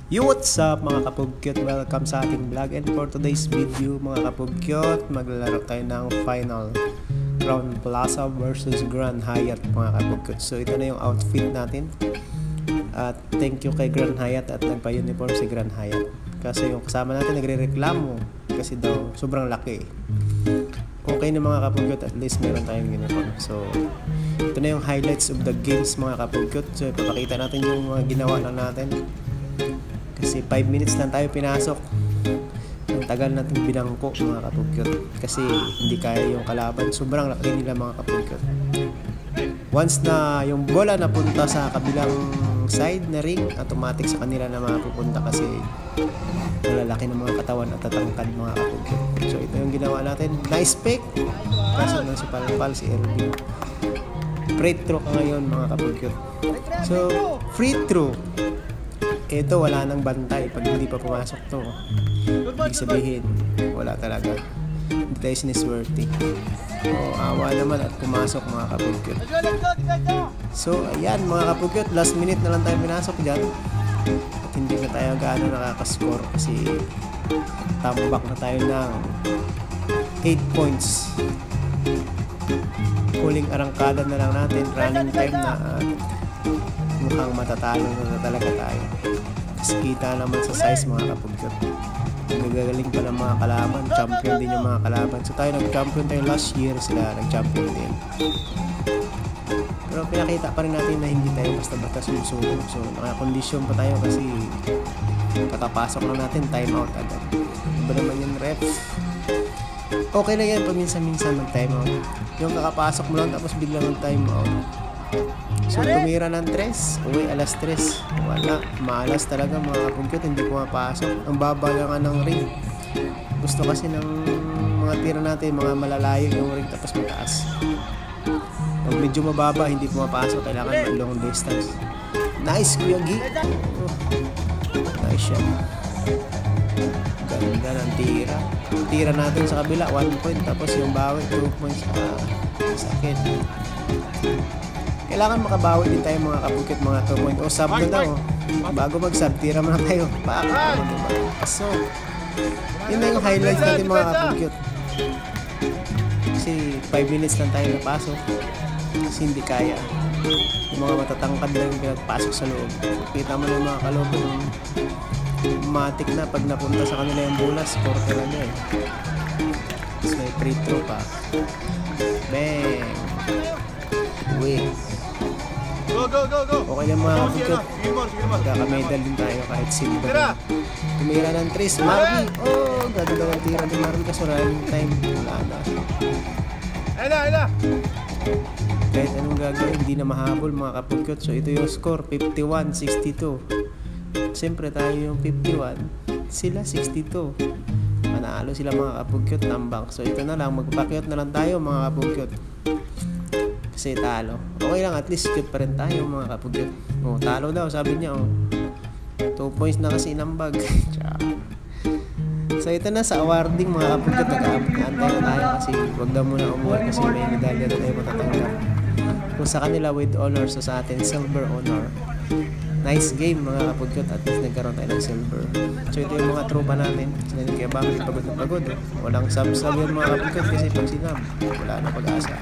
Yo, what's up mga kapugkyot? Welcome sa ating vlog, and for today's video mga kapugkyot, maglalaro tayo ng final Crown Plaza versus Grand Hyatt mga kapugkyot. So ito na yung outfit natin, at thank you kay Grand Hyatt at nagpa-uniform si Grand Hyatt, kasi yung kasama natin nagre-reklamo kasi daw sobrang laki. Okay na mga kapugkyot, at least meron tayong uniform. So ito na yung highlights of the games mga kapugkyot. So ipapakita natin yung mga ginawa lang natin, kasi 5 minutes lang tayo pinasok. Ang tagal natin binangko mga kapugkyot, kasi hindi kaya yung kalaban, sobrang laki nila mga kapugkyot. Once na yung bola napunta sa kabilang side na ring, automatic sa kanila na mapupunta, kasi malalaki ng mga katawan at tatangkad mga kapugkyot. So ito yung ginawa natin. Nice pick, kaso nang si Palpal, si Erwin. Free throw ka ngayon mga kapugkyot. So free throw, ito wala nang bantay pag hindi pa pumasok to. Ibig sabihin wala talaga, hindi tayo siniswerte. So awa naman at pumasok mga kapugkyot. So ayan mga kapugkyot, last minute na lang tayo pinasok dyan, at hindi na tayo gaano nakakascore, kasi tambak na tayo ng 8 points. Huling arangkada na lang natin, running time na, at mukhang matatalo na talaga tayo. Kasi kita naman sa size mga kapugkyot, nagagaling pa ng mga kalaban, champion din yung mga kalaban. So tayo nag-champion tayo last year, sila nag-champion din. Pero pinakita pa rin natin na hindi tayo basta-basta sumusunod. So nakakondisyon pa tayo, kasi kakapasok lang natin, time out agad. Iba naman yung ref. Okay lang yan paminsan-minsan mag-time out. Yung kakapasok mo lang tapos biglang mag-time out. So tumira ng 3, uwi alas 3. Wala, maalas talaga mga kapugkyot, hindi pumapasok. Ang baba lang ng ring. Gusto kasi ng mga tira natin, mga malalayo yung ring tapos mataas. Pag medyo mababa, hindi pumapasok, kailangan long distance. Nice Kuya Gi. Nice shot. Ganda ng tira. Tira natin sa kabila 1 point, tapos yung bawi 2 points. Sakit. Kailangan makabawi din tayo mga kapugkyot, mga 2 point. O sub na daw. Bago mag-sub, tira muna tayo. So yun na yung highlights natin mga kapugkyot, kasi 5 minutes lang tayo napasok, kasi hindi kaya. Yung mga matatangkad lang yung pinagpasok sa loob. Kita mo na yung mga kaloob, matik na pag napunta sa kanila yung bola, score talaga eh. Tapos may free throw pa. Bang! Uwi. Go. Okay lang mga kapugkyot, magkaka-medal din tayo kahit silver. Tumira ng 3, Marvin. Oh, ganda ng tira ni Marvin, kasi running time wala na. Ayla. Kahit anong gagawin, hindi na mahabol mga kapugkyot. So ito yung score, 51-62. Siyempre tayo yung 51, sila 62. Manalo sila mga kapugkyot, tambak. So ito na lang, magpakyot na lang tayo mga kapugkyot, kasi talo. Okay lang, at least cute pa rin tayo mga kapugkyot. Oh, talo daw sabi niya. Oh, 2 points na kasi inambag. So ito na sa awarding mga kapugkyot, nag-aantay na tayo, kasi wag daw muna umuwi, kasi may medalya na tayo matatanggap. Kung sa kanila with honor, so sa atin silver honor. Nice game mga kapugkyot, at least nagkaroon tayo ng silver. So ito yung mga tropa natin, sila yung kaya bakit pagod na pagod. Walang sub-sub yun mga kapugkyot, kasi pag sinab, wala na pag-asa.